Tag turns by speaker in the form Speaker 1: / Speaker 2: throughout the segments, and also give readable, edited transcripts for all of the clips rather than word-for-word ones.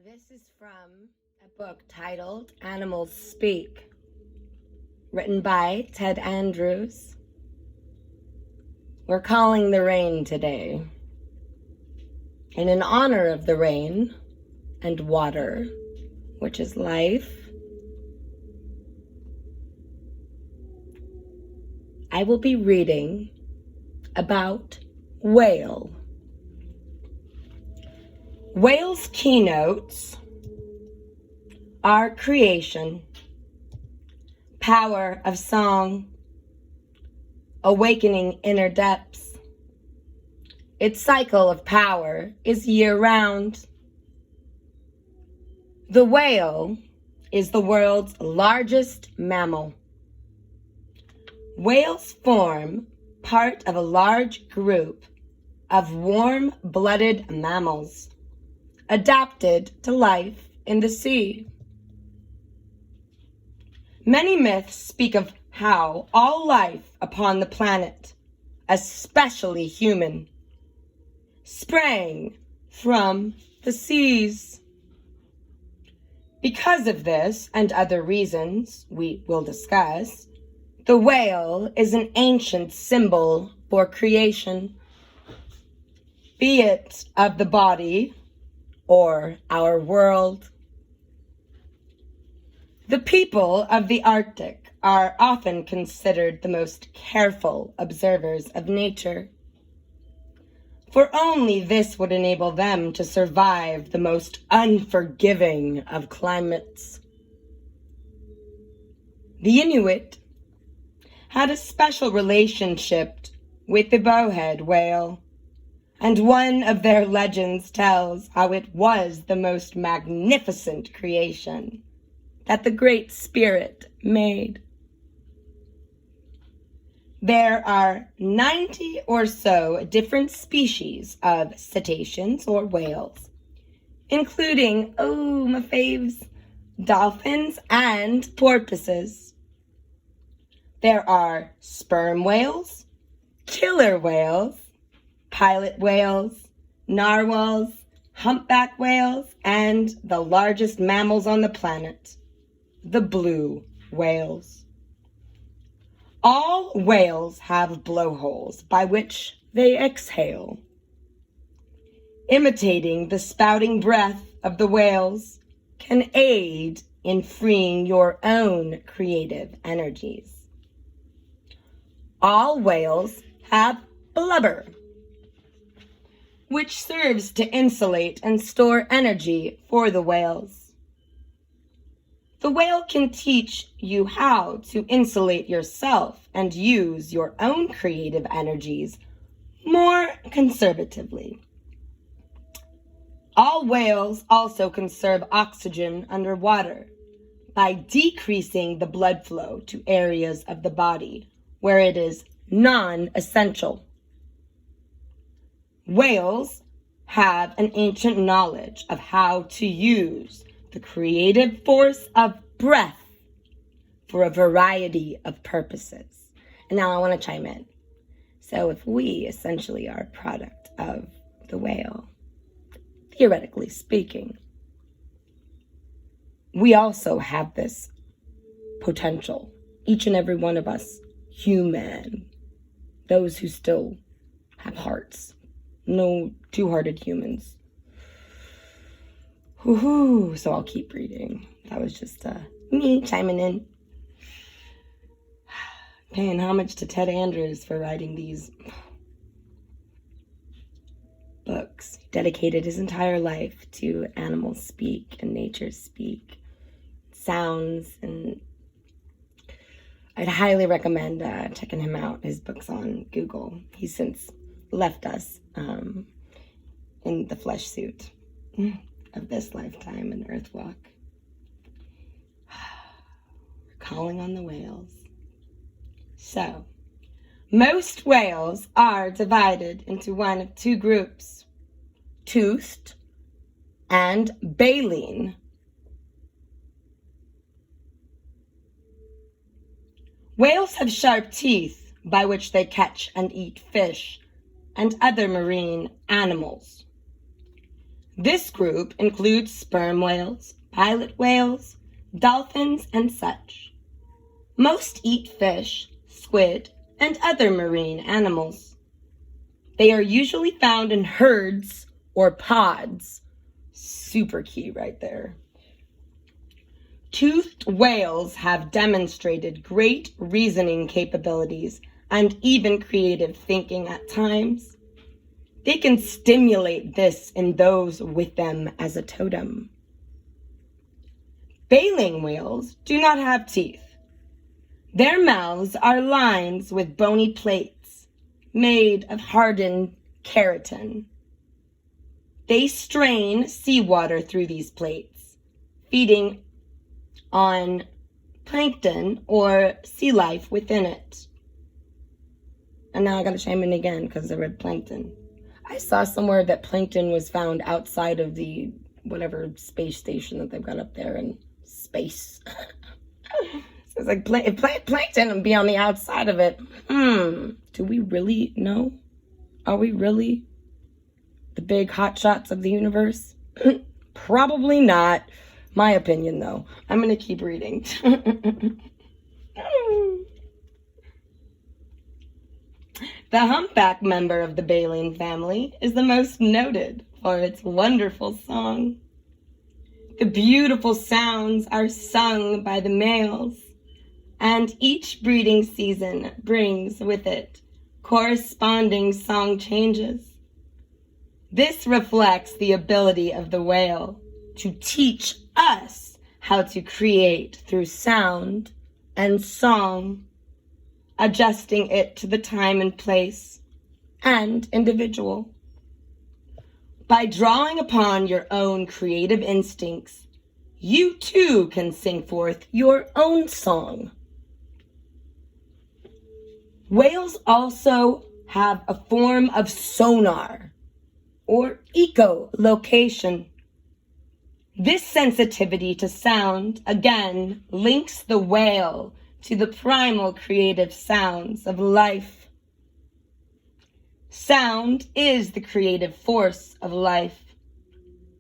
Speaker 1: This is from a book titled Animals Speak, written by Ted Andrews. We're calling the rain today. And in honor of the rain and water, which is life, I will be reading about whale. Whale's keynotes are creation, power of song, awakening inner depths. Its cycle of power is year-round. The whale is the world's largest mammal. Whales form part of a large group of warm-blooded mammals adapted to life in the sea. Many myths speak of how all life upon the planet, especially human, sprang from the seas. Because of this and other reasons we will discuss, the whale is an ancient symbol for creation, be it of the body or our world. The people of the Arctic are often considered the most careful observers of nature, for only this would enable them to survive the most unforgiving of climates. The Inuit had a special relationship with the bowhead whale, and one of their legends tells how it was the most magnificent creation that the Great Spirit made. There are 90 or so different species of cetaceans or whales, including, my faves, dolphins and porpoises. There are sperm whales, killer whales, pilot whales, narwhals, humpback whales, and the largest mammals on the planet, the blue whales. All whales have blowholes by which they exhale. Imitating the spouting breath of the whales can aid in freeing your own creative energies. All whales have blubber, which serves to insulate and store energy for the whales. The whale can teach you how to insulate yourself and use your own creative energies more conservatively. All whales also conserve oxygen underwater by decreasing the blood flow to areas of the body where it is non-essential. Whales have an ancient knowledge of how to use the creative force of breath for a variety of purposes. And now I want to chime in. So if we essentially are a product of the whale, theoretically speaking, we also have this potential, each and every one of us, human, those who still have hearts. No two-hearted humans. Woohoo! So I'll keep reading. That was just me chiming in. Paying homage to Ted Andrews for writing these books. He dedicated his entire life to animals speak and nature speak. Sounds, and I'd highly recommend checking him out. His book's on Google. He's since left us in the flesh suit of this lifetime and Earth walk. We're calling on the whales. So, most whales are divided into one of two groups, toothed and baleen. Whales have sharp teeth by which they catch and eat fish and other marine animals. This group includes sperm whales, pilot whales, dolphins, and such. Most eat fish, squid, and other marine animals. They are usually found in herds or pods. Super key right there. Toothed whales have demonstrated great reasoning capabilities and even creative thinking at times. They can stimulate this in those with them as a totem. Baleen whales do not have teeth. Their mouths are lined with bony plates made of hardened keratin. They strain seawater through these plates, feeding on plankton or sea life within it. And now I gotta chime in again because I read plankton. I saw somewhere that plankton was found outside of the whatever space station that they've got up there in space. So it's like if plankton would be on the outside of it. Do we really know? Are we really the big hotshots of the universe? Probably not. My opinion, though. I'm going to keep reading. The humpback member of the baleen family is the most noted for its wonderful song. The beautiful sounds are sung by the males, and each breeding season brings with it corresponding song changes. This reflects the ability of the whale to teach us how to create through sound and song, adjusting it to the time and place and individual. By drawing upon your own creative instincts, you too can sing forth your own song. Whales also have a form of sonar or echolocation. This sensitivity to sound, again, links the whale to the primal creative sounds of life. Sound is the creative force of life.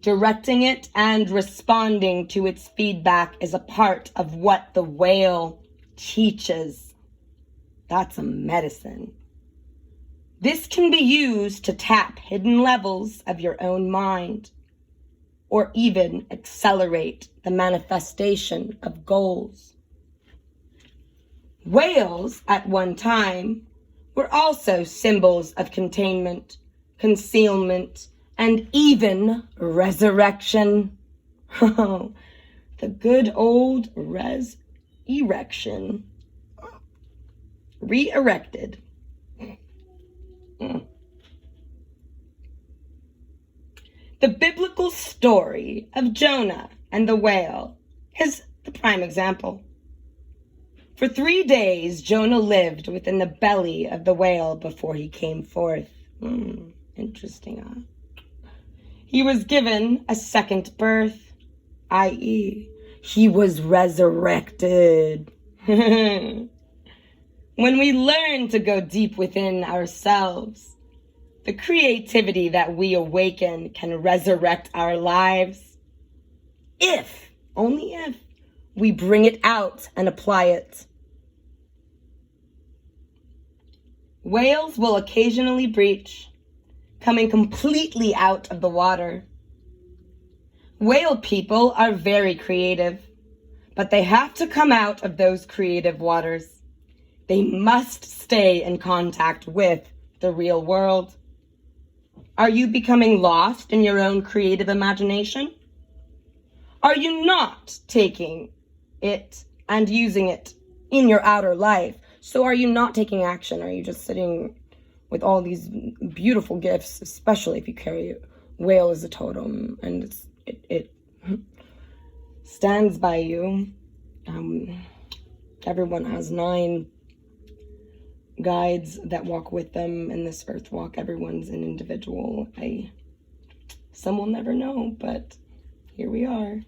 Speaker 1: Directing it and responding to its feedback is a part of what the whale teaches. That's a medicine. This can be used to tap hidden levels of your own mind, or even accelerate the manifestation of goals. Whales, at one time, were also symbols of containment, concealment, and even resurrection. Oh, the good old res-erection. Re-erected. The biblical story of Jonah and the whale is the prime example. For 3 days, Jonah lived within the belly of the whale before he came forth. Interesting, huh? He was given a second birth, i.e., he was resurrected. When we learn to go deep within ourselves, the creativity that we awaken can resurrect our lives. If, only if, we bring it out and apply it. Whales will occasionally breach, coming completely out of the water. Whale people are very creative, but they have to come out of those creative waters. They must stay in contact with the real world. Are you becoming lost in your own creative imagination? Are you not taking it and using it in your outer life? So are you not taking action? Are you just sitting with all these beautiful gifts, especially if you carry a whale as a totem and it stands by you? Everyone has 9 guides that walk with them in this earth walk. Everyone's an individual. Some will never know, but here we are.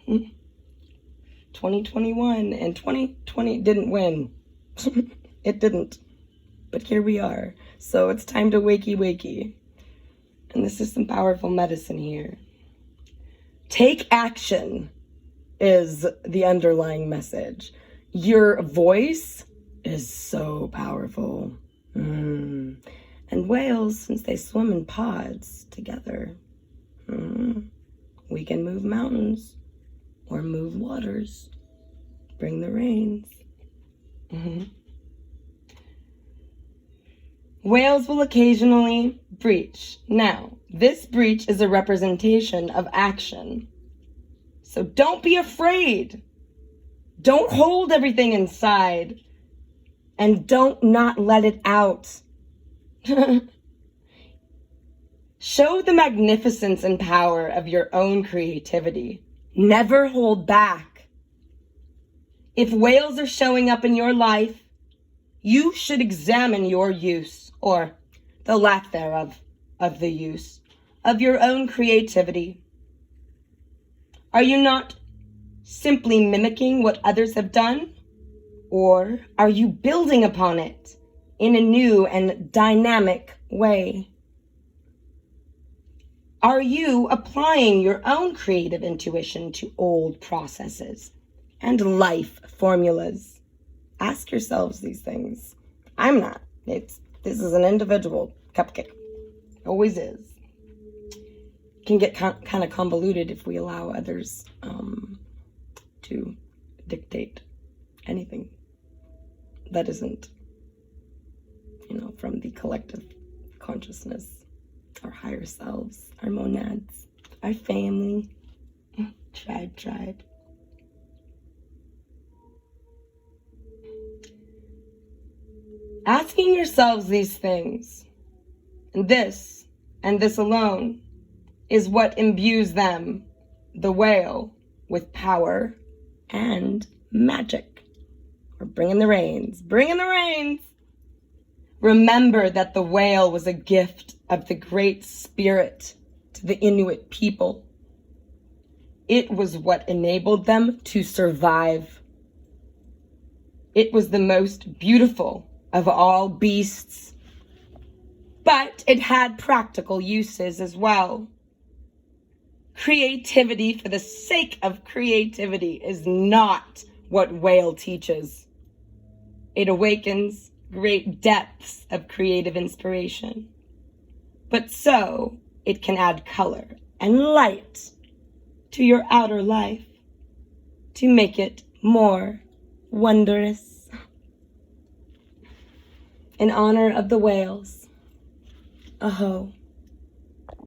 Speaker 1: 2021 and 2020 didn't win. It didn't. But here we are. So it's time to wakey. And this is some powerful medicine here. Take action is the underlying message. Your voice is so powerful. And whales, since they swim in pods together, we can move mountains or move waters, bring the rains. Whales will occasionally breach. Now, this breach is a representation of action. So don't be afraid. Don't hold everything inside. And don't not let it out. Show the magnificence and power of your own creativity. Never hold back. If whales are showing up in your life, you should examine your use, or the lack thereof, of the use of your own creativity. Are you not simply mimicking what others have done? Or are you building upon it in a new and dynamic way? Are you applying your own creative intuition to old processes and life formulas? Ask yourselves these things. I'm not. This is an individual cupcake. Always is. Can get kind of convoluted if we allow others to dictate anything that isn't, from the collective consciousness, our higher selves, our monads, our family, tribe. Asking yourselves these things, and this alone, is what imbues them, the whale, with power and magic. We're bringing the rains. Remember that the whale was a gift of the Great Spirit to the Inuit people. It was what enabled them to survive. It was the most beautiful of all beasts, but it had practical uses as well. Creativity for the sake of creativity is not what whale teaches. It awakens great depths of creative inspiration, but so it can add color and light to your outer life to make it more wondrous. In honor of the whales, aho.